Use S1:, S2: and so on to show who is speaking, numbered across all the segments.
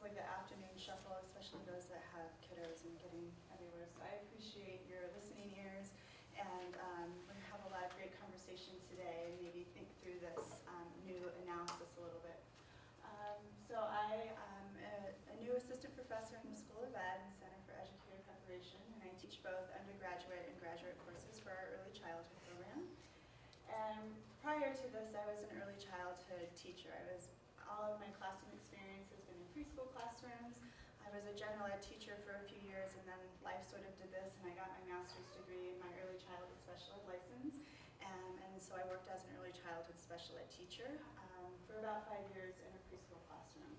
S1: like the afternoon shuffle, especially those that have kiddos and getting everywhere. So I appreciate your listening ears, and we're going to have a lot of great conversation today and maybe think through this new analysis a little bit. So I am a new assistant professor in the School of Ed and Center for Educator Preparation, and I teach both undergraduate and graduate courses for our early childhood program. And prior to this, I was an early childhood teacher. All of my classroom experience has been in preschool classrooms. I was a general ed teacher for a few years, and then life sort of did this, and I got my master's degree in my early childhood special ed license. And so I worked as an early childhood special ed teacher for about 5 years in a preschool classroom.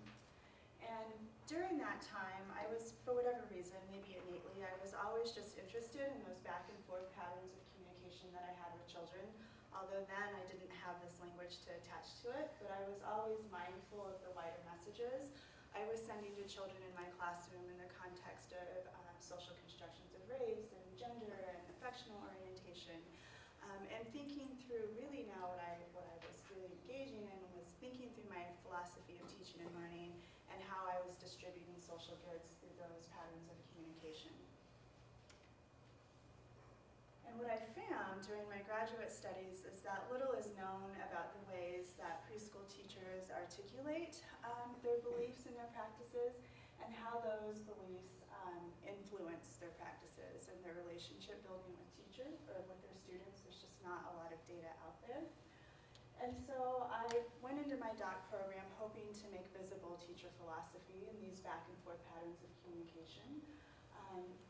S1: And during that time, I was, for whatever reason, maybe innately, I was always just interested in those back and forth patterns of communication that I had with children. Although then I didn't have this language to attach to it, but I was always mindful of the wider messages I was sending to children in my classroom in the context of social constructions of race and gender and affectional orientation. And thinking through really now what I was really engaging in was thinking through my philosophy of teaching and learning and how I was distributing social goods through those patterns of communication. And what I found during my graduate studies is that little is known about the ways that preschool teachers articulate their beliefs and their practices, and how those beliefs influence their practices and their relationship building with teachers or with their students. There's just not a lot of data out there. And so I went into my doc program hoping to make visible teacher philosophy in these back and forth patterns of communication,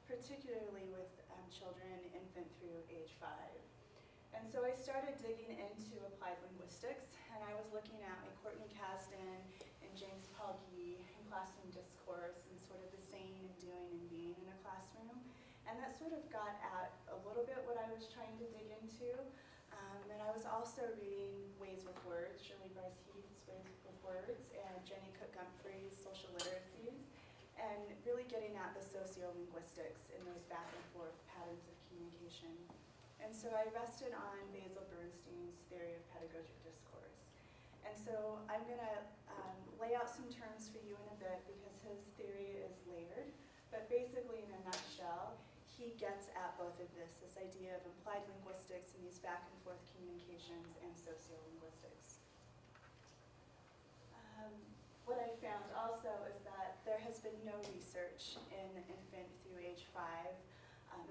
S1: particularly with children infant through age 5. And so I started digging into applied linguistics, and I was looking at Courtney Kasdan and James Paul Gee in classroom discourse and sort of the saying and doing and being in a classroom. And that sort of got at a little bit what I was trying to dig into. And I was also reading Ways with Words, Shirley Bryce Heath's Ways with Words, and Jenny Cook-Gumphrey's Social Literacies, and really getting at the sociolinguistics in those back and forth patterns of communication. And so I rested on Basil Bernstein's theory of pedagogic discourse. And so I'm going to lay out some terms for you in a bit because his theory is layered. But basically, in a nutshell, he gets at both of this idea of applied linguistics and these back and forth communications and sociolinguistics. What I found also is that there has been no research in infant through age 5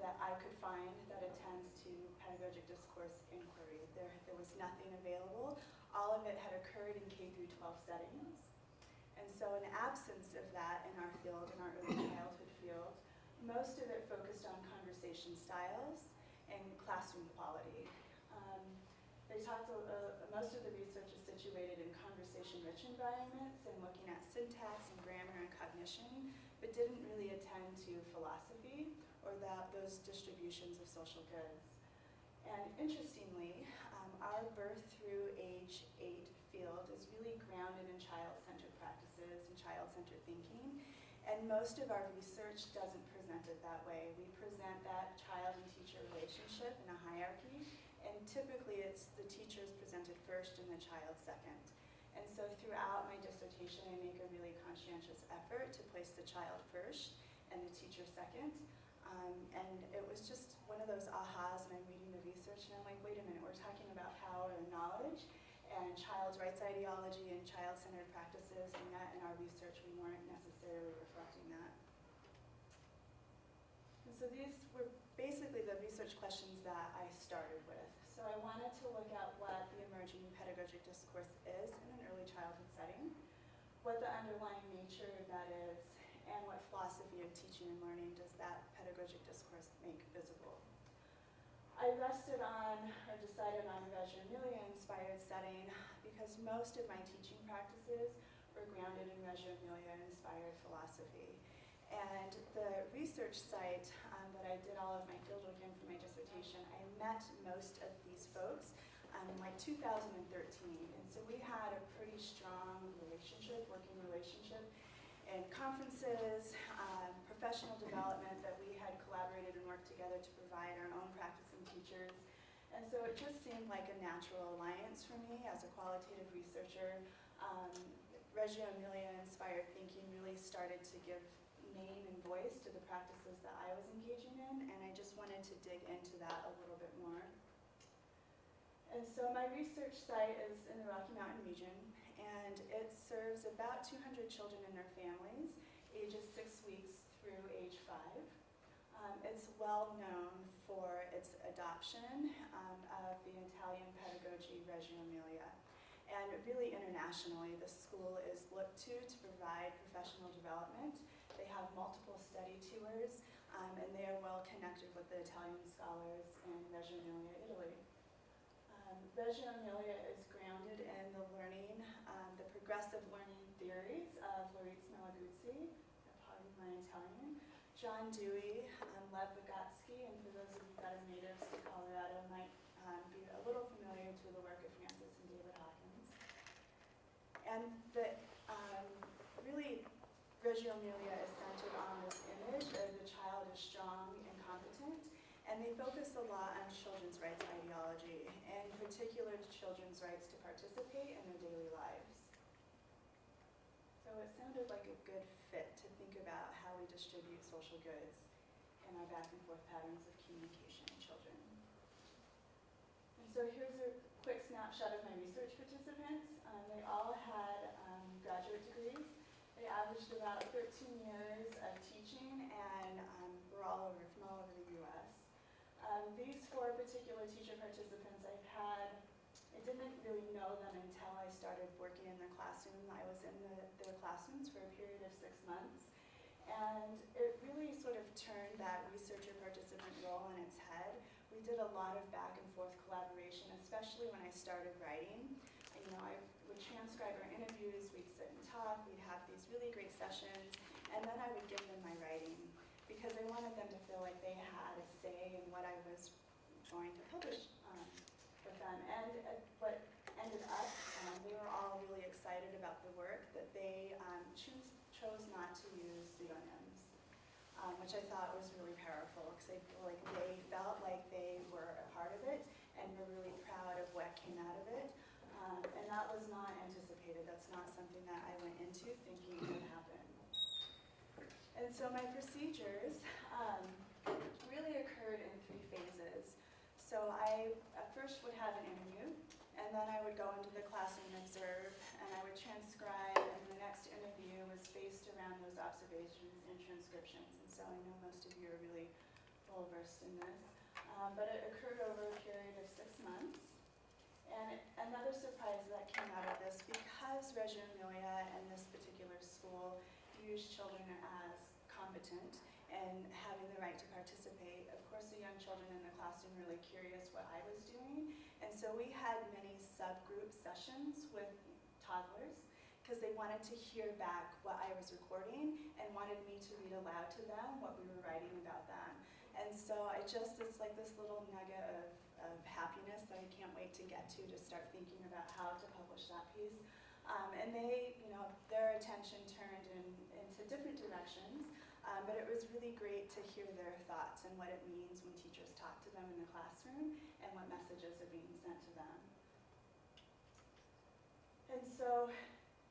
S1: that I could find that attends to pedagogic discourse inquiry. There was nothing available. All of it had occurred in K through 12 settings. And so in absence of that in our field, in our early childhood field, most of it focused on conversation styles and classroom quality. They talked, most of the research is situated in conversation-rich environments and looking at syntax and grammar and cognition, but didn't really attend to philosophy or those distributions of social goods. And interestingly, our birth through age 8 field is really grounded in child-centered practices and child-centered thinking, and most of our research doesn't present it that way. We present that child and teacher relationship in a hierarchy, and typically it's the teachers presented first and the child second. And so throughout my dissertation, I make a really conscientious effort to place the child first and the teacher second. And it was just one of those ahas, and I'm reading the research, and I'm like, wait a minute, we're talking about power and knowledge, and child's rights ideology and child-centered practices, and yet in our research we weren't necessarily reflecting that. And so these were basically the research questions that I started with. So I wanted to look at what the emerging pedagogic discourse is in an early childhood setting, what the underlying nature of that is, and what philosophy of teaching and learning does that pedagogic discourse make visible. I rested on, or decided on, a Reggio Emilia-inspired setting because most of my teaching practices were grounded in Reggio Emilia-inspired philosophy. And the research site that I did all of my fieldwork in for my dissertation, I met most of these folks in like 2013. And so we had a pretty strong relationship, working relationship, in conferences, professional development that we had collaborated and worked together to provide our own practicing teachers. And so it just seemed like a natural alliance for me as a qualitative researcher. Reggio Emilia-inspired thinking really started to give name and voice to the practices that I was engaging in, and I just wanted to dig into that a little bit more. And so my research site is in the Rocky Mountain region, and it serves about 200 children and their families, ages 6 weeks through age 5. It's well known for its adoption of the Italian pedagogy Reggio Emilia. And really internationally, the school is looked to provide professional development. They have multiple study tours, and they are well connected with the Italian scholars in Reggio Emilia, Italy. Reggio Emilia is grounded in the learning, the progressive learning theories of Loritz Malaguzzi, pardon my Italian, John Dewey, Lev Vygotsky, and for those of you that are natives to Colorado might be a little familiar to the work of Francis and David Hawkins. And really, Reggio Emilia is centered on this image of the child is strong and competent, and they focus a lot on children's rights ideology, and in particular children's rights to participate in their daily lives. So it sounded like a good fit to think about how we distribute social goods and our back and forth patterns of communication in children. And so here's a quick snapshot of my research participants. They all had graduate degrees. They averaged about 13 years of teaching, and were all over, from all over the U.S. These 4 particular teacher participants I didn't really know them until I started working in their classroom. I was in their classrooms for a period of 6 months, and it really sort of turned that researcher participant role on its head. We did a lot of back and forth collaboration, especially when I started writing. You know, I would transcribe our interviews, we'd sit and talk, we'd have these really great sessions, and then I would give them my writing, because I wanted them to feel like they had a say in what I was going to publish with them. And what ended up, they were all really excited about the work, that they chose not to use pseudonyms, which I thought was really powerful, because I feel like they felt like they were a part of it and were really proud of what came out of it. And that was not anticipated. That's not something that I went into thinking would happen. And so my procedures really occurred in 3 phases. So I at first would have an interview, and then I would go into the classroom and observe, and I would transcribe, and the next interview was based around those observations and transcriptions. And so I know most of you are really well versed in this. But it occurred over a period of 6 months. And another surprise that came out of this, because Reggio Emilia and this particular school views children as competent and having the right to participate, of course the young children in the classroom were really curious what I was doing. And so we had many subgroup sessions with toddlers, because they wanted to hear back what I was recording and wanted me to read aloud to them what we were writing about them. And so it's like this little nugget of happiness that I can't wait to get to start thinking about how to publish that piece. And they, their attention turned into different directions, but it was really great to hear their thoughts and what it means when teachers talk to them in the classroom and what messages are being sent to them. And so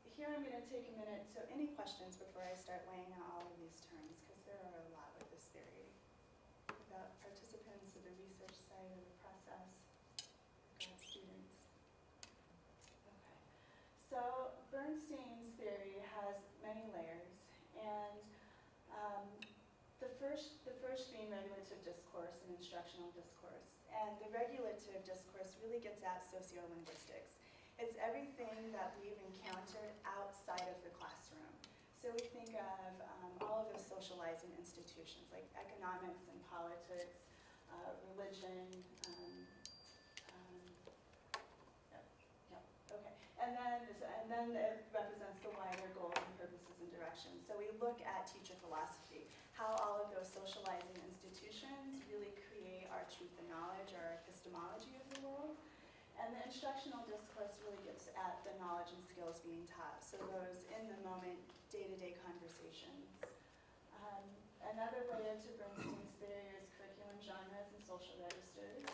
S1: here I'm going to take a minute. So any questions before I start laying out all of these terms, because there are a lot with this theory about participants of the research site or the process, grad students. Okay. So Bernstein's theory has many layers, and the first being regulative discourse and instructional discourse. And the regulative discourse really gets at sociolinguistics. It's everything that we've encountered outside of the classroom. So we think of all of the socializing institutions like economics and politics, religion. Okay. And then it represents the wider goals and purposes and directions. So we look at teacher philosophy, how all of those socializing institutions really create our truth and knowledge, our epistemology of the world. And the instructional discourse really gets at the knowledge and skills being taught, so those in-the-moment, day-to-day conversations. Another layer to Bernstein's theory is curriculum genres and social registers.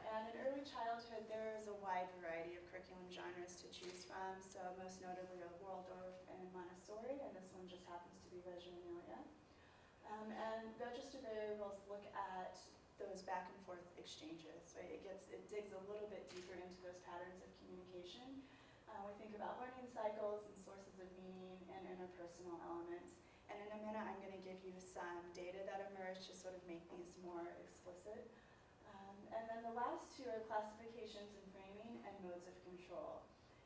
S1: And in early childhood, there is a wide variety of curriculum genres to choose from, so most notably are Waldorf and Montessori, and this one just happens to be Reggio Emilia. And register variables look at those back and forth exchanges, right? It digs a little bit deeper into those patterns of communication. We think about learning cycles and sources of meaning and interpersonal elements. And in a minute, I'm going to give you some data that emerged to sort of make these more explicit. And then the last two are classifications and framing and modes of control.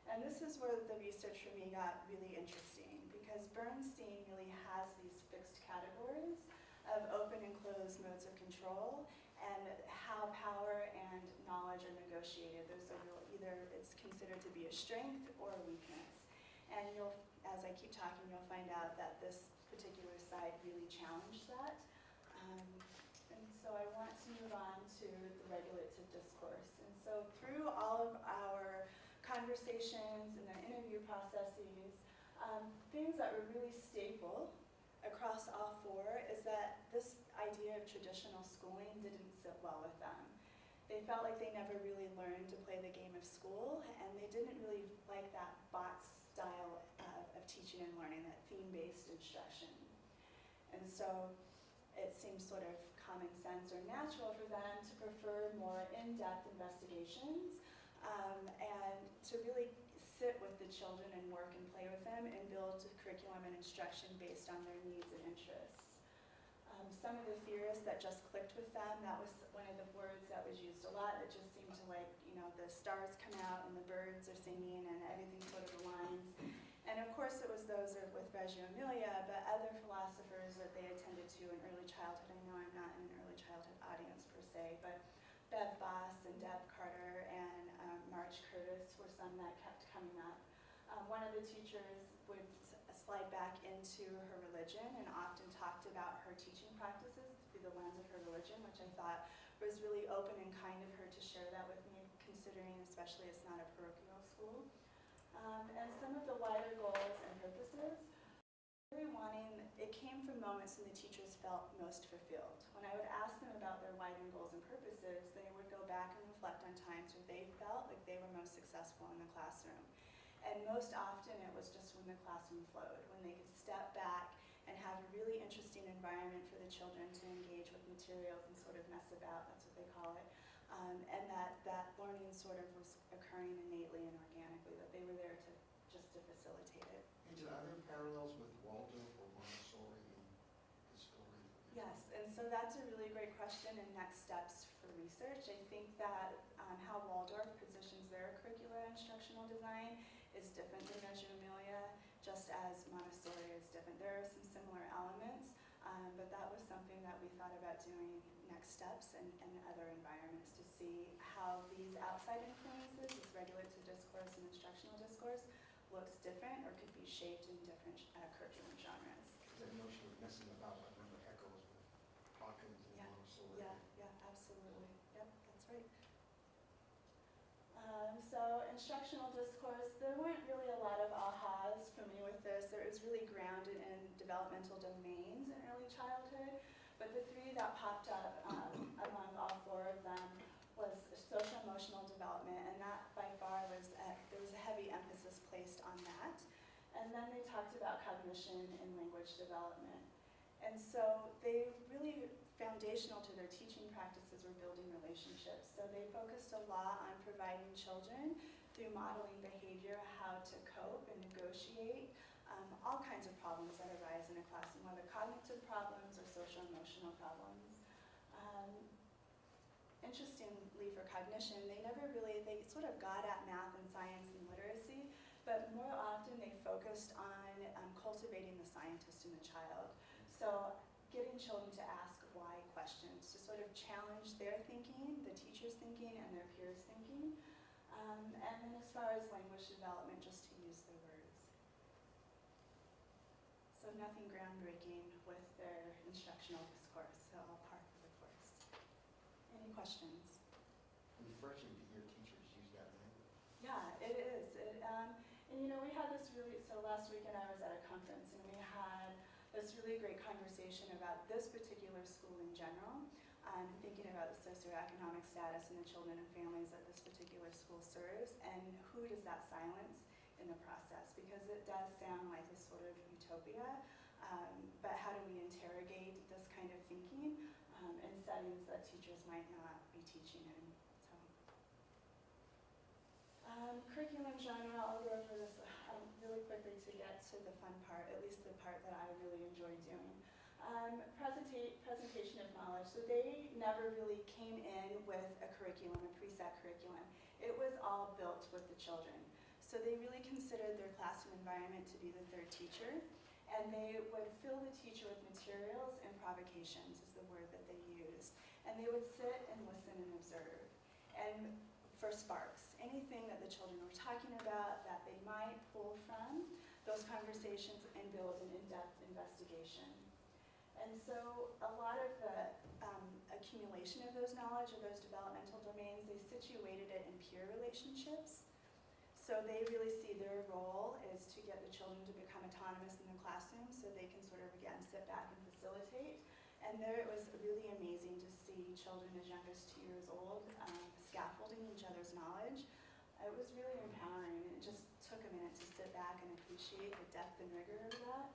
S1: And this is where the research for me got really interesting, because Bernstein really has these fixed categories of open and closed modes of control and how power and knowledge are negotiated. There's a real, either it's considered to be a strength or a weakness. And you'll, as I keep talking, you'll find out that this particular side really challenged that. And so I want to move on to the regulative discourse. And so through all of our conversations and the interview processes, things that were really staple across all four is that this idea of traditional schooling didn't sit well with them. They felt like they never really learned to play the game of school, and they didn't really like that box style of teaching and learning, that theme-based instruction. And so it seems sort of common sense or natural for them to prefer more in-depth investigations and to really sit with the children and work and play with them and build curriculum and instruction based on their needs and interests. Some of the theorists that just clicked with them, that was one of the words that was used a lot. It just seemed to, like, you know, the stars come out and the birds are singing and everything sort of aligns. And of course it was those with Reggio Emilia, but other philosophers that they attended to in early childhood. I know I'm not in an early childhood audience per se, but Bev Foss and Deb Carter and Marge Curtis were some that kept coming up. One of the teachers would slide back into her religion and often talked about her teaching practices through the lens of her religion, which I thought was really open and kind of her to share that with me, considering especially it's not a parochial school. And some of the wider goals and purposes, really wanting, it came from moments when the teachers felt most fulfilled. When I would ask them about their wider goals and purposes, they would go back and reflect on times where they felt like they were most successful in the classroom. And most often it was just when the classroom flowed, when they could step back and have a really interesting environment for the children to engage with materials and sort of mess about, that's what they call it. And that learning sort of was occurring innately and organically, that they were there to facilitate it.
S2: And are there parallels with Waldorf or Montessori in the story?
S1: Yes, and so that's a really great question and next steps for research. I think that how Waldorf positions their curricular instructional design is different than Reggio Emilia, just as Montessori is different. There are some similar elements, but that was something that we thought about doing next steps and other environments to see how these outside influences, this regulative discourse and instructional discourse, looks different or could be shaped in different curriculum genres.
S2: That notion of messing about, I remember echoes with Hawkins and Montessori.
S1: Yeah, absolutely. Yep, that's right. So instructional discourse, there weren't really a lot of ahas for me with this. It was really grounded in developmental domains in early childhood, but the three that popped up among all four of them was social emotional development, and that by far was, there was a heavy emphasis placed on that. And then they talked about cognition and language development. And so they really, foundational to their teaching practices were building relationships. So they focused a lot on providing children through modeling behavior how to cope and negotiate all kinds of problems that arise in a classroom, whether cognitive problems or social emotional problems. Interestingly for cognition, they sort of got at math and science and literacy, but more often they focused on cultivating the scientist in the child. So getting children to ask why questions, to sort of challenge their thinking, the teacher's thinking, and their peers' thinking. And then as far as language development, just to use their words. So nothing groundbreaking with their instructional discourse, so all par for the course. Any questions?
S2: Refreshing to hear teachers use that language.
S1: Yeah, it is. And you know, we had this really, so last weekend I was at a conference and we had this really great conversation about this particular school in general, thinking about the socioeconomic status and the children and families that this particular school serves, and who does that silence in the process? Because it does sound like a sort of utopia, but how do we interrogate this kind of thinking in settings that teachers might not be teaching in? So, curriculum genre, I'll go over this really quickly to get to the fun part, at least the part that I really enjoy doing. Presentation of knowledge. So they never really came in with a curriculum, a preset curriculum. It was all built with the children. So they really considered their classroom environment to be the third teacher, and they would fill the teacher with materials and provocations is the word that they used. And they would sit and listen and observe. And for sparks, anything that the children were talking about that they might pull from those conversations and build an in-depth investigation. And so a lot of the accumulation of those knowledge, of those developmental domains, they situated it in peer relationships. So they really see their role is to get the children to become autonomous in the classroom so they can sort of, again, sit back and facilitate. And there it was really amazing to see children as young as 2 years old scaffolding each other's knowledge. It was really empowering, and it just took a minute to sit back and appreciate the depth and rigor of that.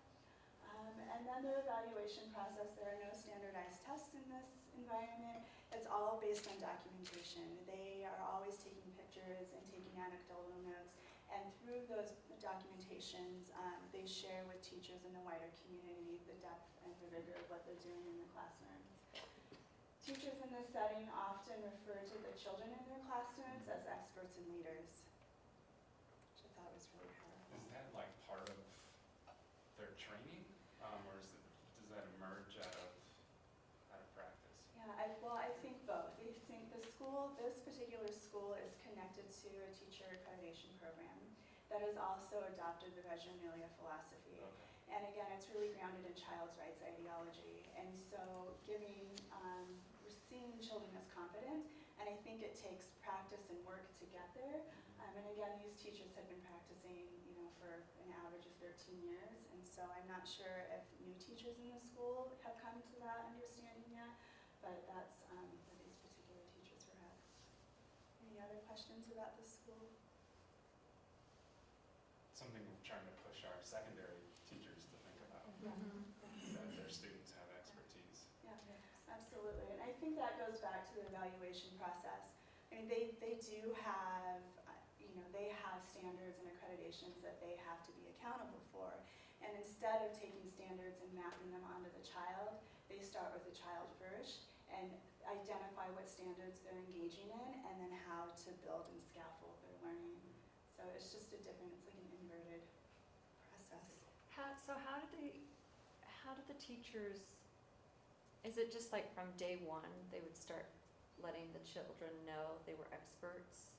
S1: And then the evaluation process, there are no standardized tests in this environment. It's all based on documentation. They are always taking pictures and taking anecdotal notes, and through those documentations, they share with teachers in the wider community the depth and the rigor of what they're doing in the classroom. Teachers in this setting often refer to the children in their classrooms as experts and leaders, which I thought was really powerful.
S3: Is that like part of their training, or does that emerge out of practice?
S1: Yeah, I think both. I think this particular school is connected to a teacher accreditation program that has also adopted the Reggio Emilia philosophy.
S3: Okay.
S1: And again, it's really grounded in child's rights ideology. And so we're seeing children as competent, and I think it takes practice and work to get there. And again, these teachers have been practicing, for an average of 13 years. And so I'm not sure if new teachers in the school have come to that understanding yet, but that's where these particular teachers were at. Any other questions about the school?
S3: Something we're trying to push our secondary teachers to think about, that their students have expertise.
S1: Yeah, absolutely. And I think that goes back to the evaluation process. I mean, they do have, they have standards and accreditations that they have to be accountable for. And instead of taking standards and mapping them onto the child, they start with the child first and identify what standards they're engaging in, and then how to build and scaffold their learning. So it's just it's like an inverted process.
S4: So how did the teachers, is it just like from day one, they would start letting the children know they were experts?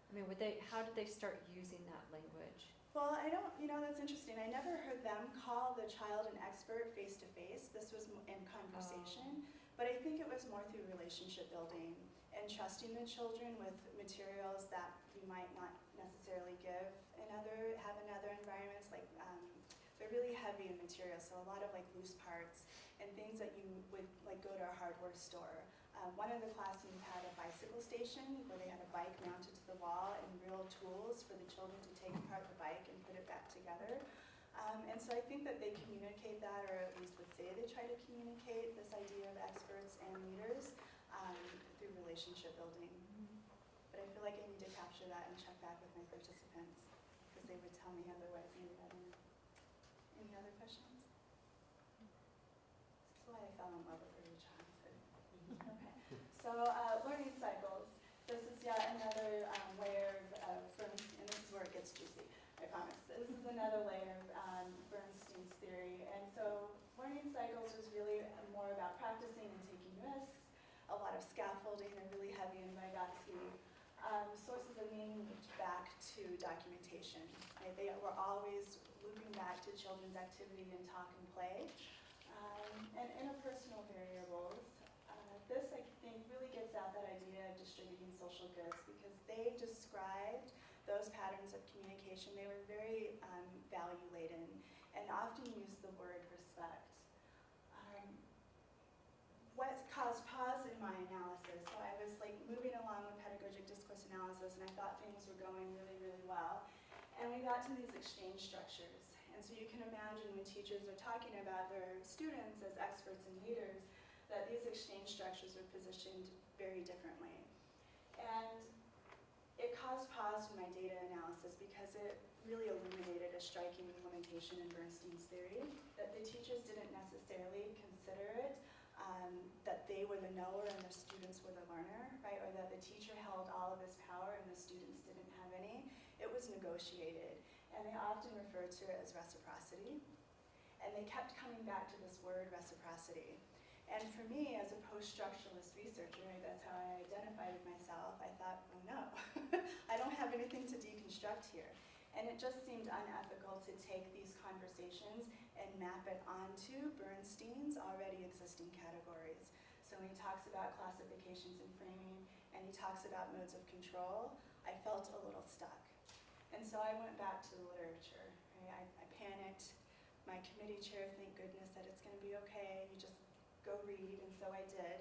S4: I mean, how did they start using that language?
S1: Well, I don't, that's interesting. I never heard them call the child an expert face to face. This was in conversation. But I think it was more through relationship building and trusting the children with materials that you might not necessarily have in other environments. Like they're really heavy in materials, so a lot of like loose parts and things that you would like go to a hardware store. One of the classrooms had a bicycle station where they had a bike mounted to the wall and real tools for the children to take apart the bike and put it back together. And so I think that they communicate that, or at least would say they try to communicate this idea of experts and leaders through relationship building. But I feel like I need to capture that and check back with my participants, because they would tell me otherwise. Any other questions? This is why I fell in love with early childhood. Okay, so learning cycles. This is yet another layer of Bernstein, and this is where it gets juicy, I promise. This is another layer of Bernstein's theory. And so learning cycles was really more about practicing and taking risks, a lot of scaffolding, they're really heavy in Vygotsky. Sources of meaning moved back to documentation. Right? They were always looping back to children's activity and talk and play. And interpersonal variables. This, I think, really gets at that idea of distributing social goods, because they described those patterns of communication. They were very value-laden and often used the word respect. what caused pause in my analysis, so I was like moving along with pedagogic discourse analysis and I thought things were going really, really well. And we got to these exchange structures. And so you can imagine when teachers are talking about their students as experts and leaders, that these exchange structures were positioned very differently. And it caused pause in my data analysis because it really illuminated a striking limitation in Bernstein's theory, that the teachers didn't necessarily consider it, that they were the knower and the students were the learner, right? Or that the teacher held all of this power and the students didn't have any. It was negotiated, and they often referred to it as reciprocity. And they kept coming back to this word reciprocity. And for me, as a post-structuralist researcher, right, that's how I identified myself, I thought, oh no, I don't have anything to deconstruct here. And it just seemed unethical to take these conversations and map it onto Bernstein's already existing categories. So when he talks about classifications and framing, and he talks about modes of control, I felt a little stuck. And so I went back to the literature. Right? I panicked. My committee chair, thank goodness, said it's going to be okay. You just go read, and so I did.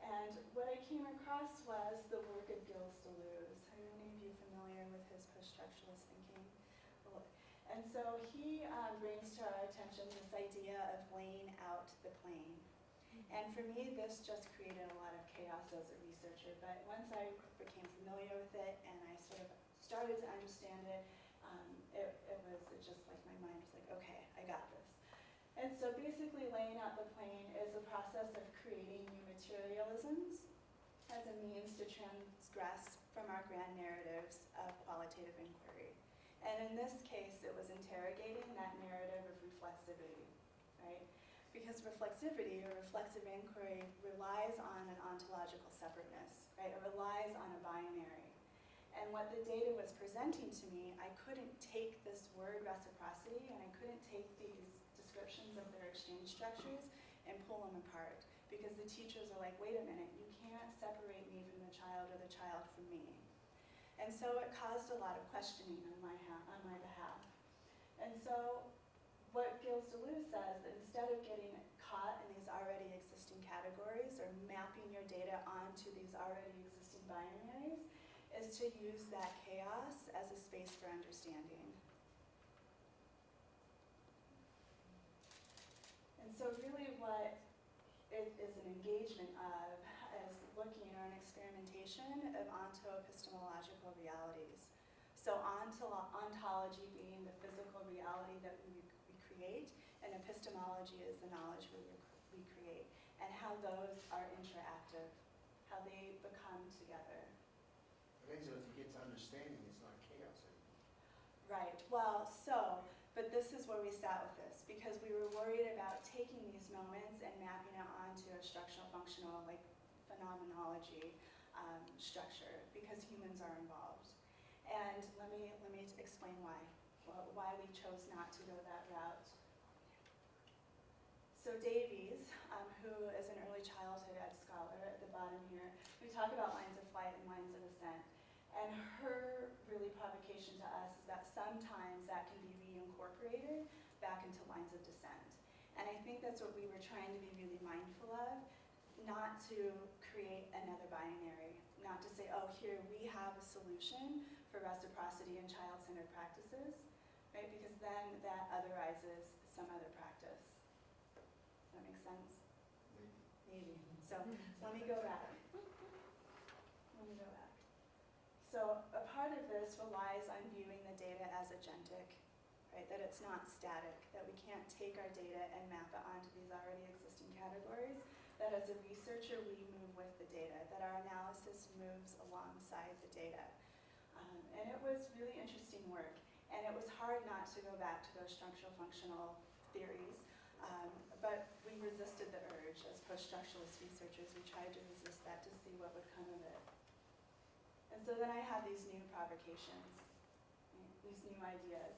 S1: And what I came across was the work of Gilles Deleuze. Are any of you familiar with his post-structuralist thinking? And so he brings to our attention this idea of laying out the plane. And for me, this just created a lot of chaos as a researcher. But once I became familiar with it and I sort of started to understand it, it just like my mind was like, okay, I got this. And so basically laying out the plane is a process of creating new materialisms as a means to transgress from our grand narratives of qualitative inquiry. And in this case, it was interrogating that narrative of reflexivity, right? Because reflexivity or reflexive inquiry relies on an ontological separateness, right? It relies on a binary. And what the data was presenting to me, I couldn't take this word reciprocity and I couldn't take these descriptions of their exchange structures and pull them apart. Because the teachers are like, wait a minute, you can't separate me from the child or the child from me. And so it caused a lot of questioning on my behalf. And so what Gilles Deleuze says, that instead of getting caught in these already existing categories or mapping your data onto these already existing binaries, is to use that chaos as a space for understanding. And so really what it is an engagement of is looking or an experimentation of onto-epistemological realities. So ontology being the physical reality that we create, and epistemology is the knowledge we create, and how those are interactive, how they become together.
S2: It means that if you get to understanding, it's not chaos anymore.
S1: Right, well, but this is where we sat with this, because we were worried about taking these moments and mapping it onto a structural functional, like phenomenology structure, because humans are involved. And let me explain why we chose not to go that route. So Davies, who is an early childhood ed scholar at the bottom here, we talk about lines of flight and lines of ascent. And her really provocation to us is that sometimes that can be reincorporated back into lines of descent. And I think that's what we were trying to be really mindful of, not to create another binary, not to say, oh, here we have a solution for reciprocity and child-centered practices, right? Because then that otherizes some other practice. Does that make sense? Maybe. So let me go back. So a part of this relies on viewing the data as agentic, right? That it's not static, that we can't take our data and map it onto these already existing categories, that as a researcher we move with the data, that our analysis moves alongside the data. And it was really interesting work, and it was hard not to go back to those structural functional theories, but we resisted the urge as post-structuralist researchers. We tried to resist that to see what would come of it. And so then I had these new provocations, right, these new ideas.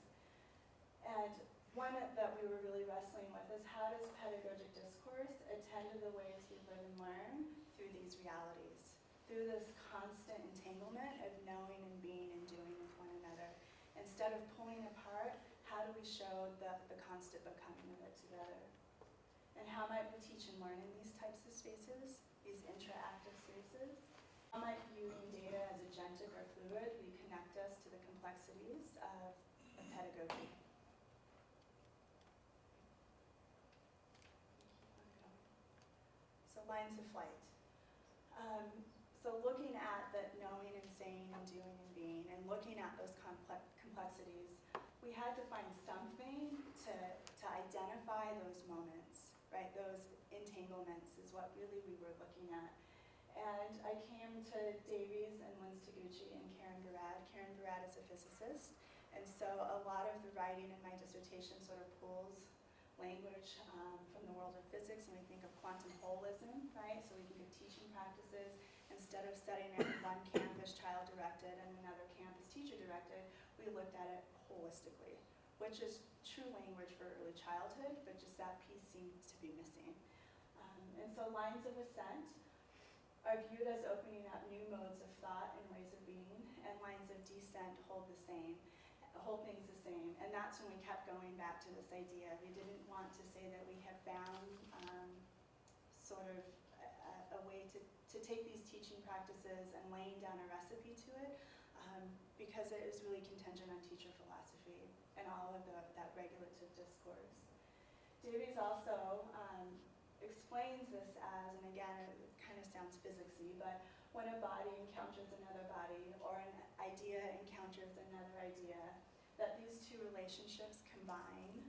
S1: And one that we were really wrestling with is, how does pedagogic discourse attend to the ways we live and learn through these realities, through this constant entanglement of knowing and being and doing with one another. Instead of pulling apart, how do we show the constant becoming of it together? And And how might we teach and learn in these types of spaces, these interactive spaces? How might viewing data as agentic or fluid reconnect us to the complexities of pedagogy? So lines of flight. So looking at the knowing and saying and doing and being, and looking at those complexities, we had to find something to identify those moments, right? Those entanglements is what really we were looking at. And I came to Davies and Linz Taguchi and Karen Barad. Karen Barad is a physicist, and so a lot of the writing in my dissertation sort of pulls language from the world of physics, and we think of quantum holism, right? So we think of teaching practices. Instead of studying it in one campus child-directed and another campus teacher-directed, we looked at it holistically, which is true language for early childhood, but just that piece seems to be missing. And so lines of ascent are viewed as opening up new modes of thought and ways of being, and lines of descent hold things the same. And that's when we kept going back to this idea. We didn't want to say that we have found sort of a way to take these teaching practices and laying down a recipe to it, because it is really contingent on teacher philosophy and all of that regulative discourse. Davies also explains this as, and again, it kind of sounds physicsy, but when a body encounters another body or an idea encounters another idea, that these two relationships combine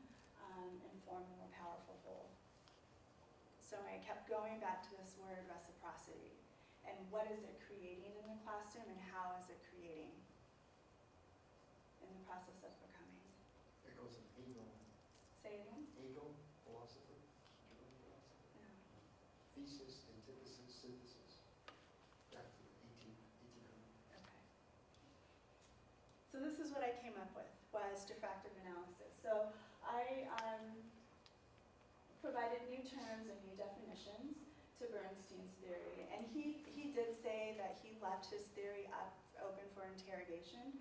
S1: and form a more powerful whole. So I kept going back to this word reciprocity, and what is it creating in the classroom, and how is it creating in the process of becoming?
S2: There goes an Hegel.
S1: Say it again?
S2: Hegel, philosopher, German philosopher.
S1: Yeah.
S2: Thesis, antithesis, synthesis. Back to the 1800.
S1: Okay. So this is what I came up with, was diffractive analysis. So I provided new terms and new definitions to Bernstein's theory. And he did say that he left his theory open for interrogation.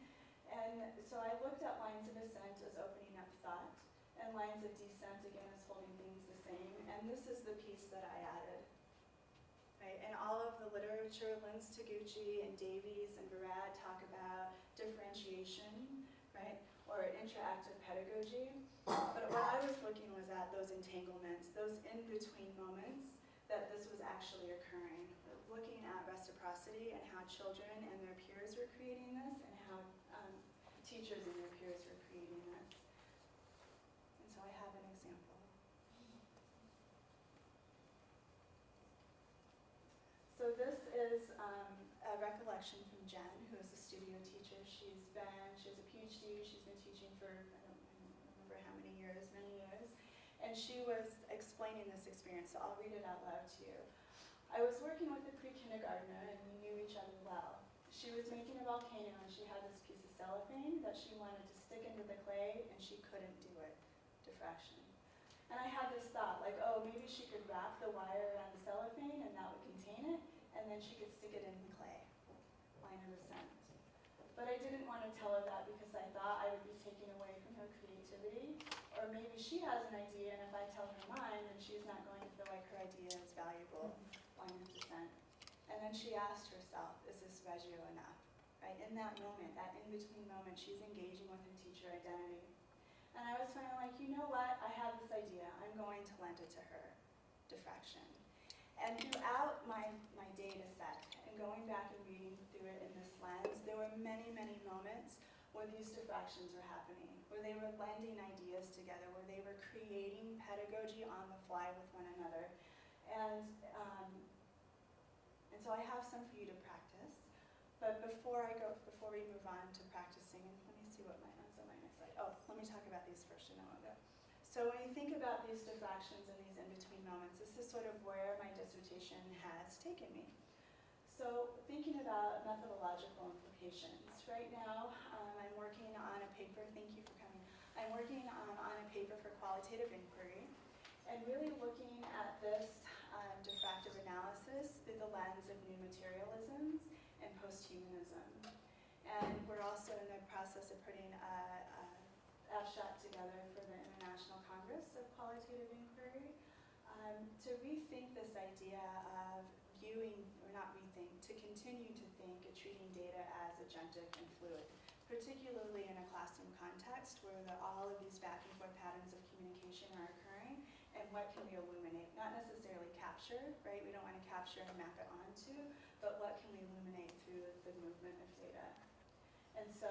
S1: And so I looked at lines of ascent as opening up thought, and lines of descent, again, as holding things the same. And this is the piece that I added. Right? And all of the literature, Linz Taguchi and Davies and Barad talk about differentiation, right? Or interactive pedagogy. But what I was looking was at those entanglements, those in-between moments that this was actually occurring. Looking at reciprocity and how children and their peers were creating this, and how teachers and their peers were creating this. And so I have an example. So this is a recollection from Jen, who is a studio teacher. She has a PhD, she's been teaching for, I don't remember how many years, and she was explaining this experience, so I'll read it out loud to you. I was working with a pre-kindergartner, and we knew each other well. She was making a volcano, and she had this piece of cellophane that she wanted to stick into the clay, and she couldn't do it. Diffraction. And I had this thought, like, oh, maybe she could wrap the wire around the cellophane, and that would contain it, and then she could stick it in the clay. Line of ascent. But I didn't want to tell her that because I thought I would be taking away from her creativity. Or maybe she has an idea, and if I tell her mine, then she's not going to feel like her idea is valuable. Line of descent. And then she asked herself, is this Reggio enough? Right? In that moment, that in-between moment, she's engaging with her teacher identity. And I was finally like, you know what? I have this idea. I'm going to lend it to her. Diffraction. And throughout my data set, and going back and reading through it in this lens, there were many, many moments where these diffractions were happening, where they were blending ideas together, where they were creating pedagogy on the fly with one another. And so I have some for you to practice. But before we move on to practicing, let me see what my notes on my next slide. Oh, let me talk about these first, and then we'll go. So when you think about these diffractions and these in-between moments, this is sort of where my dissertation has taken me. So thinking about methodological implications. Right now, I'm working on a paper, thank you for coming. I'm working on a paper for qualitative inquiry, and really looking at this diffractive analysis through the lens of new materialisms and posthumanism. And we're also in the process of putting a abstract together for the International Congress of Qualitative Inquiry. to rethink this idea of viewing, or not rethink, to continue to think of treating data as agentic and fluid, particularly in a classroom context where all of these back and forth patterns of communication are occurring, and what can we illuminate? Not necessarily capture, right? We don't want to capture and map it onto, but what can we illuminate through the movement of data? And so,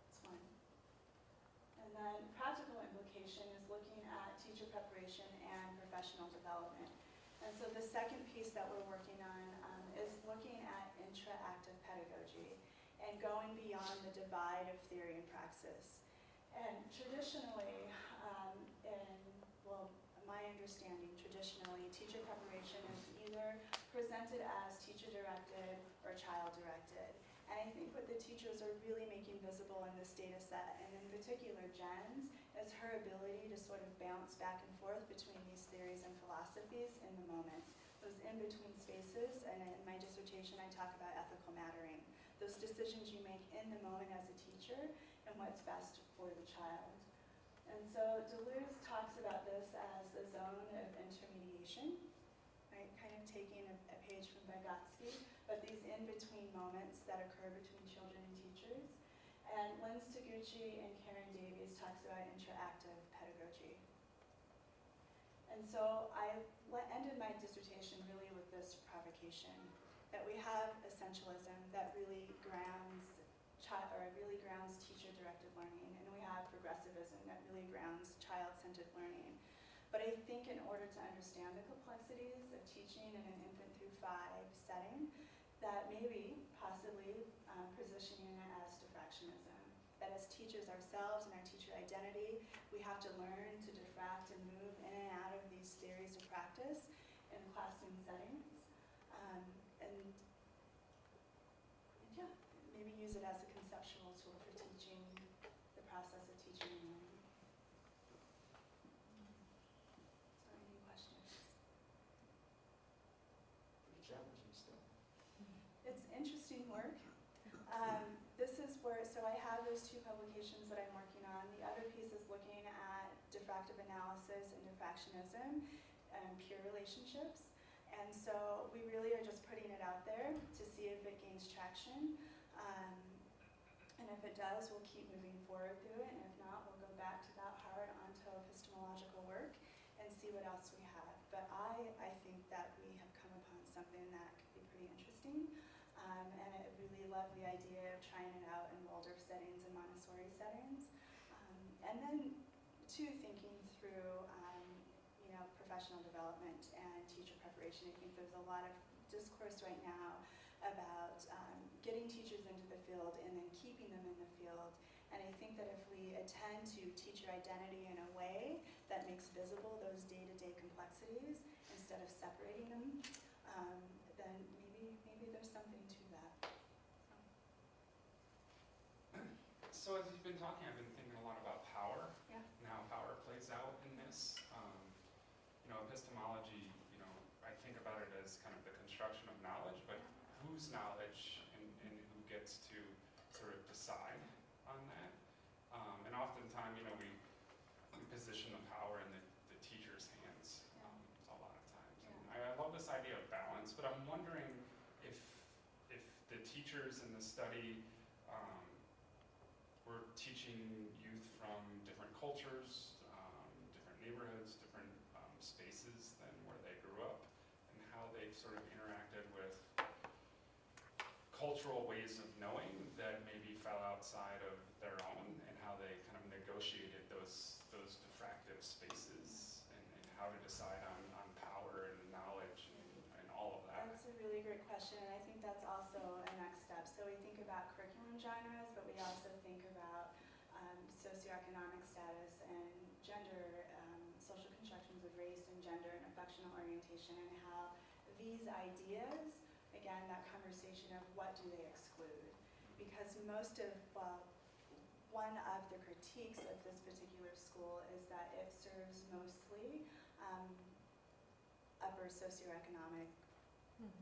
S1: that's one. And then practical implication is looking at teacher preparation and professional development. And so the second piece that we're working on is looking at intra-active pedagogy and going beyond the divide of theory and praxis. And traditionally, my understanding, traditionally, teacher preparation is either presented as teacher-directed or child-directed. And I think what the teachers are really making visible in this data set, and in particular Jen's, is her ability to sort of bounce back and forth between these theories and philosophies in the moment. Those in-between spaces, and in my dissertation I talk about ethical mattering. Those decisions you make in the moment as a teacher and what's best for the child. And so Deleuze talks about this as a zone of intermediation, right? Kind of taking a page from Vygotsky, but these in-between moments that occur between children and teachers. And Lynn Taguchi and Karen Davies talks about interactive pedagogy. And so I ended my dissertation really with this provocation, that we have essentialism that really grounds teacher-directed learning, and we have progressivism that really grounds child-centered learning. But I think in order to understand the complexities of teaching in an infant through 5 setting, that maybe, possibly, positioning it as diffractionism. That as teachers ourselves and our teacher identity, we have to learn to diffract and move in and out of these theories of practice in classroom settings. And yeah, maybe use it as a conceptual tool for teaching, the process of teaching and learning. So any questions?
S2: Pretty challenging stuff.
S1: It's interesting work. This is where, so I have those 2 publications that I'm working on. The other piece is looking at diffractive analysis and diffractionism and peer relationships. And so we really are just putting it out there to see if it gains traction. And if it does, we'll keep moving forward through it. And if not, we'll go back to that hard onto epistemological work and see what else we have. But I think that we have come upon something that could be pretty interesting. And I really love the idea of trying it out in Waldorf settings and Montessori settings. And then, too, thinking through, professional development and teacher preparation. I think there's a lot of discourse right now about getting teachers into the field and then keeping them in the field. And I think that if we attend to teacher identity in a way that makes visible those day-to-day complexities instead of separating them, then maybe there's something to that.
S3: So as you've been talking, I've been thinking a lot about power.
S1: Yeah.
S3: And how power plays out in this. Epistemology, I think about it as kind of the construction of knowledge, but whose knowledge and who gets to sort of decide on that? And oftentimes, we position the power in the teacher's hands a lot of times. And I love this idea of balance, but I'm wondering if the teachers in the study were teaching youth from different cultures, different neighborhoods, different spaces than where they grew up, and how they sort of interacted with cultural ways of knowing that maybe fell outside of their own, and how they kind of negotiated those diffractive spaces, and how to decide on power and knowledge and all of that.
S1: That's a really great question, and I think that's also a next step. So we think about curriculum genres, but we also think about socioeconomic status and gender, social constructions of race and gender and affectional orientation, and how these ideas, again, that conversation of what do they exclude? Because one of the critiques of this particular school is that it serves mostly upper socioeconomic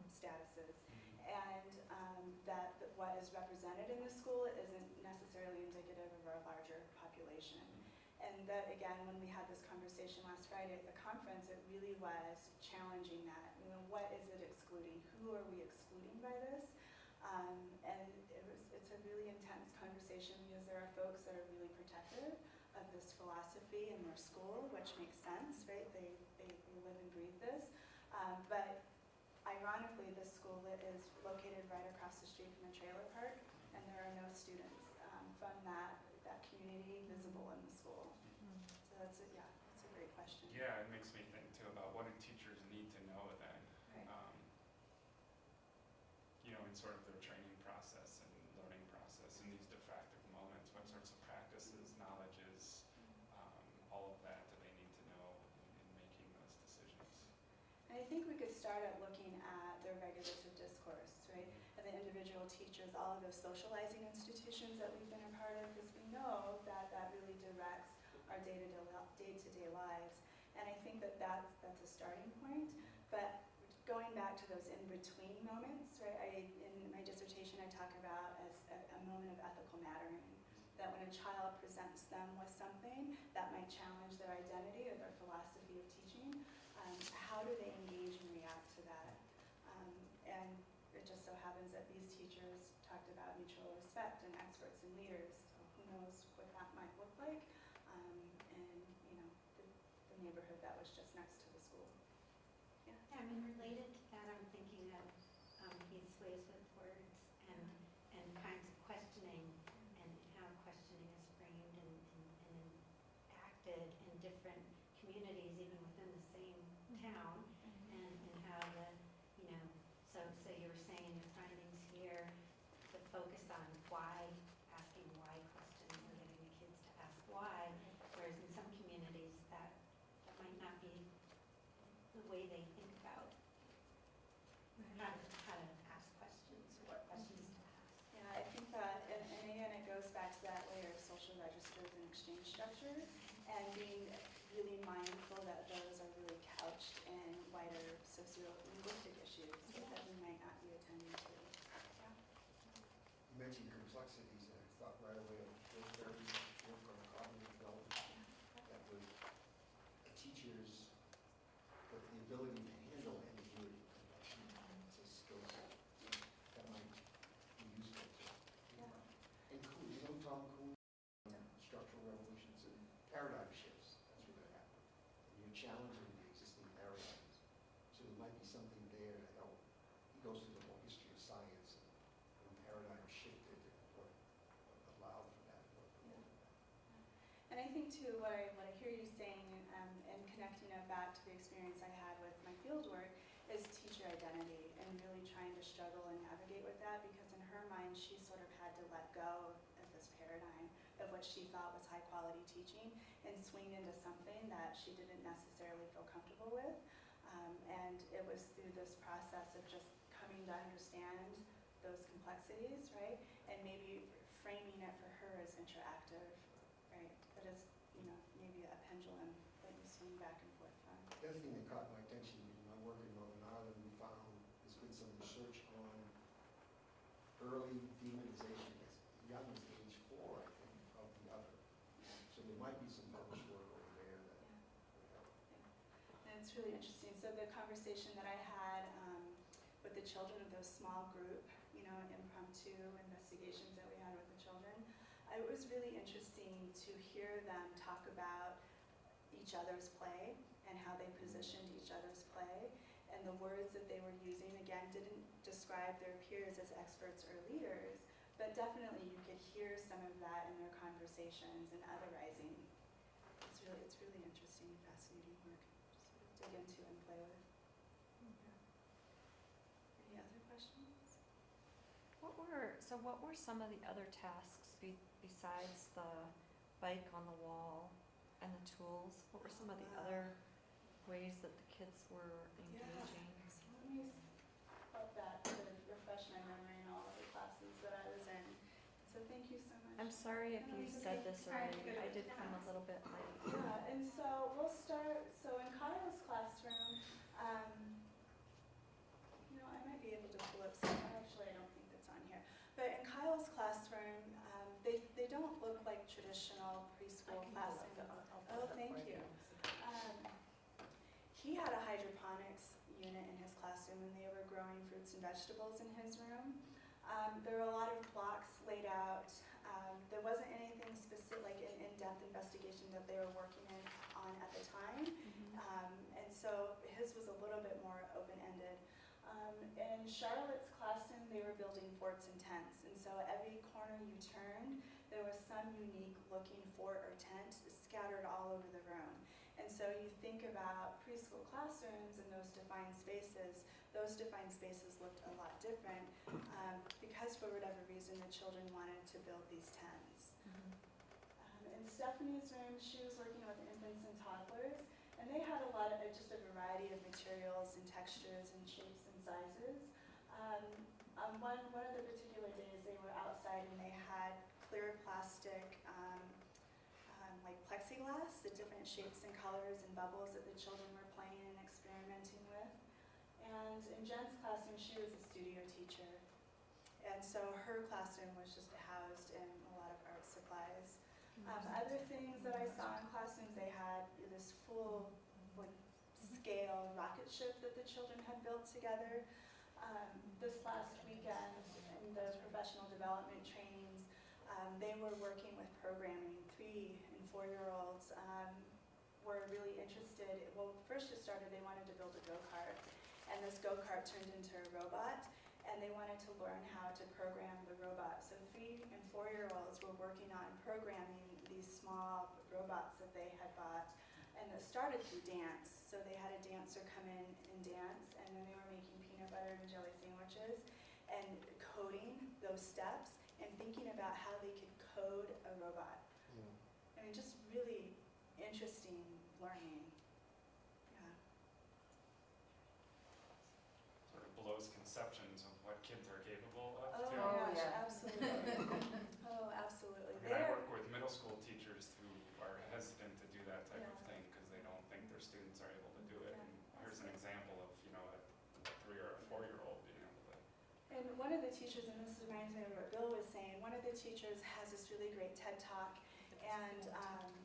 S1: statuses, and that what is represented in the school isn't necessarily indicative of our larger population. And that, again, when we had this conversation last Friday at the conference, it really was challenging that. You know, what is it excluding? Who are we excluding by this? And it's a really intense conversation because there are folks that are really protective of this philosophy in their school, which makes sense, right? They live and breathe this. But ironically, this school is located right across the street from a trailer park, and there are no students from that community visible in the school. So that's a great question.
S3: Yeah, it makes me think too about what do teachers need to know then,
S1: Right.
S3: in sort of their training process and learning process in these defactive moments. What sorts of practices, knowledges, all of that do they need to know in making those decisions?
S1: And I think we could start at looking at their regulative discourse, right? And the individual teachers, all of those socializing institutions that we've been a part of, because we know that that really directs our day-to-day lives. And I think that that's a starting point. But going back to those in-between moments, right? In my dissertation, I talk about as a moment of ethical mattering. That when a child presents them with something that might challenge their identity or their philosophy of teaching, how do they engage and react to that? And it just so happens that these teachers talked about mutual respect and experts and leaders. So who knows what that might look like in the neighborhood that was just next to the school. Yeah.
S5: I mean, related to that, I'm thinking of Heath's ways with words and kinds of questioning and how questioning is framed and acted in different communities, even within the same town, and how so you were saying in your findings here, the focus on why, asking why questions and getting the kids to ask why, whereas in some communities that might not be the way they think about how to ask questions or what questions to ask.
S1: Yeah, I think that, and again, it goes back to that layer of social registers and exchange structures, and being really mindful that those are really couched in wider socio-linguistic issues that we might not be attending to. Yeah.
S2: You mentioned complexities, and I thought right away of Bill Berry's work on cognitive development, that would a teacher's, but the ability to handle ambiguity as a skill set that might be useful to.
S1: Yeah.
S2: And Kuhn, Tom Kuhn, structural revolutions and paradigm shifts, that's where that happen. And you're challenging the existing paradigms. So there might be something there to help. He goes through the whole history of science and when paradigms shifted and what allowed for that.
S1: And I think too, what I hear you saying, and connecting it back to the experience I had with my field work, is teacher identity, and really trying to struggle and navigate with that, because in her mind, she sort of had to let go of this paradigm of what she thought was high quality teaching and swing into something that she didn't necessarily feel comfortable with. And it was through this process of just coming to understand those complexities, right? And maybe framing it for her as interactive, right? That is, maybe a pendulum that you swing back and forth from.
S2: The other thing that caught my attention in my work in Northern Ireland, we found there's been some research on early demonization as young as age 4, I think, of the other. So there might be some published work over there that would help.
S1: And it's really interesting. So the conversation that I had with the children of those small group, impromptu investigations that we had with the children, it was really interesting to hear them talk about each other's play and how they positioned each other's play. And the words that they were using, again, didn't describe their peers as experts or leaders, but definitely you could hear some of that in their conversations and otherizing. It's really interesting, fascinating work to dig into and play with. Any other questions?
S4: What were some of the other tasks besides the bike on the wall and the tools? What were some of the other ways that the kids were engaging?
S1: So let me let that sort of refresh my memory in all of the classes that I was in. So thank you so much.
S4: I'm sorry if
S1: No,
S4: you
S1: it's
S4: said
S1: okay.
S4: this already. I did come a little bit late.
S1: Yeah, and so we'll start, so in Kyle's classroom, I might be able to pull up some, actually I don't think that's on here. But in Kyle's classroom, they don't look like traditional preschool classrooms. thank
S6: for
S1: you. He had a hydroponics unit in his classroom, and they were growing fruits and vegetables in his room. There were a lot of blocks laid out. There wasn't anything specific, like an in-depth investigation that they were working on at the time. And so his was a little bit more open-ended. In Charlotte's classroom, they were building forts and tents. And so every corner you turned, there was some unique looking fort or tent scattered all over the room. And so you think about preschool classrooms and those defined spaces looked a lot different because for whatever reason the children wanted to build these tents. In Stephanie's room, she was working with infants and toddlers, and they had a lot of, just a variety of materials and textures and shapes and sizes. One of the particular days they were outside and they had clear plastic like plexiglass, the different shapes and colors and bubbles that the children were playing and experimenting with. And in Jen's classroom, she was a studio teacher. And so her classroom was just housed in a lot of art supplies. Other things that I saw in classrooms, they had this full like, scale rocket ship that the children had built together. This last weekend in the professional development trainings, they were working with programming. 3- and 4-year-olds were really interested. Well, first it started, they wanted to build a go-kart, and this go-kart turned into a robot, and they wanted to learn how to program the robot. So 3- and 4-year-olds were working on programming these small robots that they had bought, and it started through dance. So they had a dancer come in and dance, and then they were making peanut butter and jelly sandwiches and coding those steps and thinking about how they could code a robot. I mean, just really interesting learning. Yeah.
S3: Sort of blows conceptions of what kids are capable of
S1: Oh
S3: too.
S1: my gosh,
S6: yeah.
S1: absolutely. Oh, absolutely.
S3: I mean, I work with middle school teachers who are hesitant to do that type of
S1: Yeah.
S3: thing because they don't think their students are able to do it.
S1: Yeah.
S3: And here's an example of, you know, a 3 or a 4-year-old being able to.
S1: And one of the teachers, and this reminds me of what Bill was saying, one of the teachers has this really great TED Talk. And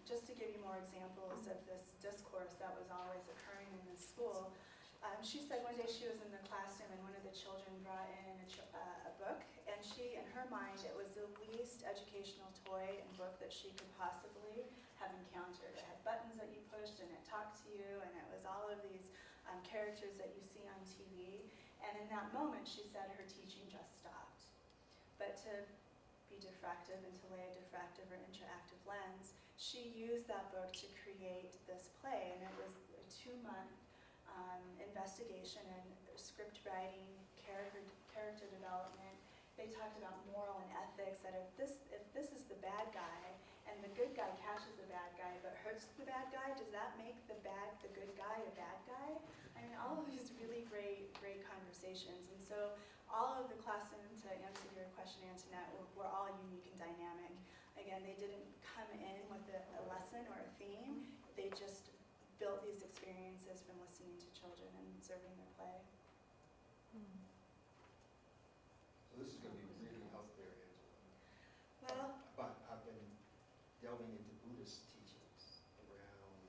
S1: just to give you more examples of this discourse that was always occurring in the school, she said one day she was in the classroom and one of the children brought in a book, and she, in her mind, it was the least educational toy and book that she could possibly have encountered. It had buttons that you pushed and it talked to you, and it was all of these characters that you see on TV. And in that moment, she said her teaching just stopped. But to be diffractive and to lay a diffractive or interactive lens, she used that book to create this play, and it was a 2-month investigation in script writing, character development. They talked about moral and ethics, that if this is the bad guy and the good guy catches the bad guy but hurts the bad guy, does that make the good guy a bad guy? I mean, all of these really great conversations. And so all of the classroom, to answer your question, Antoinette, were all unique and dynamic. Again, they didn't come in with a lesson or a theme. They just built these experiences from listening to children and observing their play.
S2: So this is going to be really out there, Angela.
S1: Well,
S2: But I've been delving into Buddhist teachings around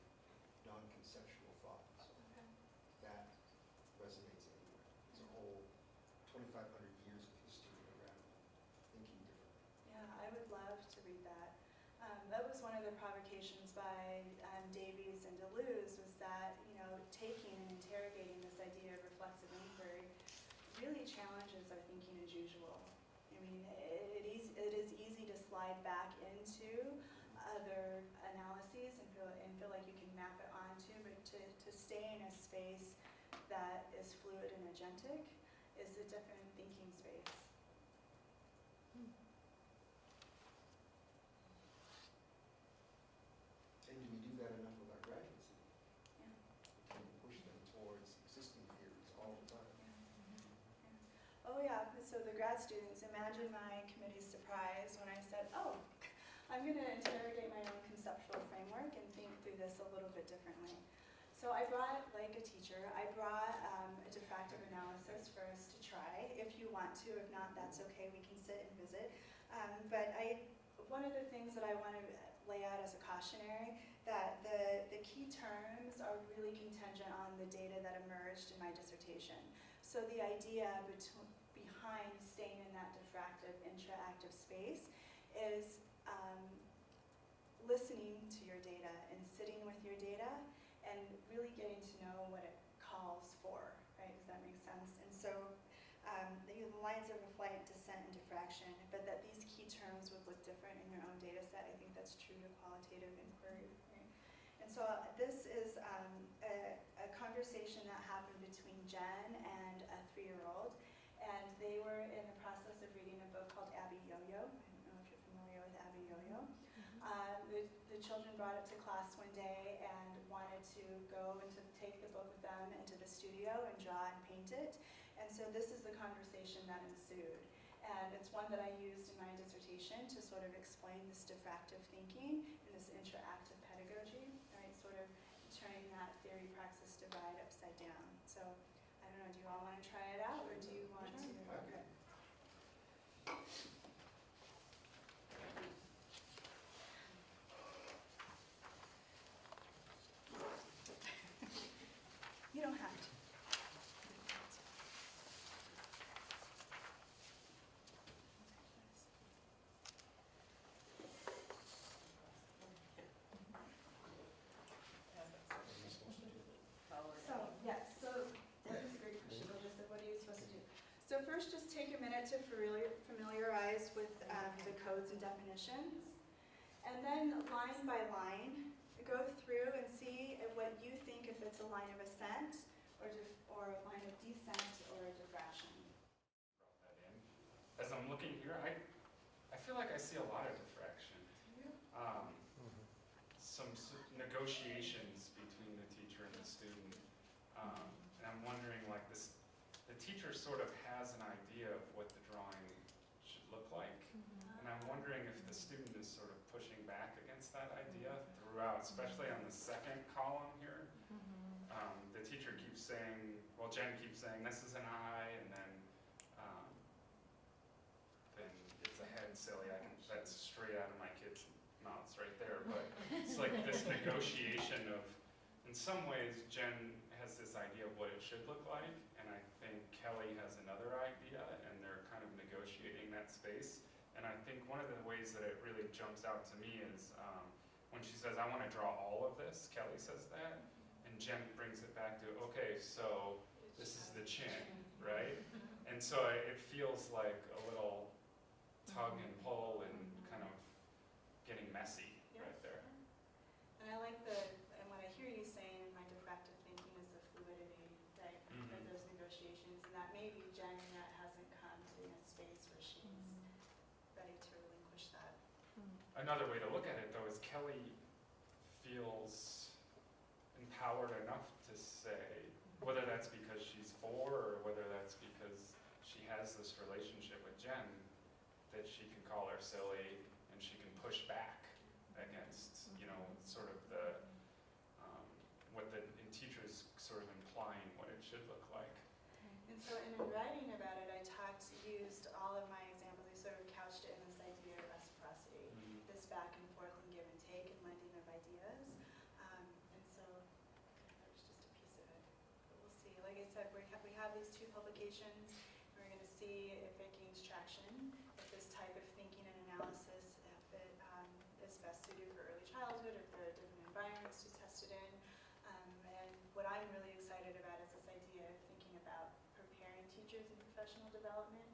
S2: non-conceptual thought. So that resonates anywhere. It's a whole 2,500 years of history around thinking differently.
S1: yeah, I would love to read that. That was one of the provocations by Davies and Deleuze, was that, you know, taking and interrogating this idea of reflexive inquiry really challenges our thinking as usual. I mean, it is easy to slide back into other analyses and feel like you can map it onto, but to stay in a space that is fluid and agentic is a different thinking space.
S2: And do we do that enough with our graduate students?
S1: Yeah.
S2: We tend to push them towards existing theories all the time.
S1: Oh yeah, so the grad students, imagine my committee's surprise when I said, oh, I'm going to interrogate my own conceptual framework and think through this a little bit differently. So I brought, like a teacher, I brought a diffractive analysis for us to try. If you want to, if not, that's okay, we can sit and visit. But one of the things that I want to lay out as a cautionary that the key terms are really contingent on the data that emerged in my dissertation. So the idea behind staying in that diffractive, intraactive space is listening to your data and sitting with your data and really getting to know what it calls for, right? Does that make sense? And so the lines of flight, descent, and diffraction, but that these key terms would look different in your own data set. I think that's true to qualitative inquiry, right? And so this is a conversation that happened between Jen and a 3-year-old, and they were in the process of reading a book called Abby Yo-Yo. I don't know if you're familiar with Abby Yo-Yo. The children brought it to class one day and wanted to go and to take the book with them into the studio and draw and paint it. And so this is the conversation that ensued. And it's one that I used in my dissertation to sort of explain this diffractive thinking and this interactive pedagogy, right? Sort of turning that theory-praxis divide upside down. So I don't know, do you all want to try it out, or do you want to? Okay. You don't have to. So, yes, so that is a great question, Melissa. What are you supposed to do? So first, just take a minute to familiarize with the codes and definitions. And then line by line, go through and see what you think if it's a line of ascent or a line of descent or a diffraction.
S3: Brought that in. As I'm looking here, I feel like I see a lot of diffraction. Some negotiations between the teacher and the student. And I'm wondering, like, the teacher sort of has an idea of what the drawing should look like. And I'm wondering if the student is sort of pushing back against that idea throughout, especially on the second column here. The teacher keeps saying, well, Jen keeps saying, this is an eye, and then it's a head, silly. That's straight out of my kids' mouths right there. But it's like this negotiation of, in some ways, Jen has this idea of what it should look like, and I think Kelly has another idea, and they're kind of negotiating that space. And I think one of the ways that it really jumps out to me is when she says, I want to draw all of this, Kelly says that, and Jen brings it back to, okay, so this is the chin, right? And so it feels like a little tug and pull and kind of getting messy right there.
S1: And I like and what I hear you saying in my diffractive thinking is the fluidity, right, of those negotiations, and that maybe Jen yet hasn't come to a space where she's ready to relinquish that.
S3: Another way to look at it, though, is Kelly feels empowered enough to say, whether that's because she's 4 or whether that's because she has this relationship with Jen, that she can call her silly and she can push back against, sort of what the teacher's sort of implying what it should look like.
S1: And so in writing about it, I used all of my examples, I sort of couched it in this idea of reciprocity, this back and forth and give and take and lending of ideas. And so that was just a piece of it. But we'll see. Like I said, we have these 2 publications. We're going to see if it gains traction, if this type of thinking and analysis, if it is best suited for early childhood, if there are different environments to test it in. And what I'm really excited about is this idea of thinking about preparing teachers in professional development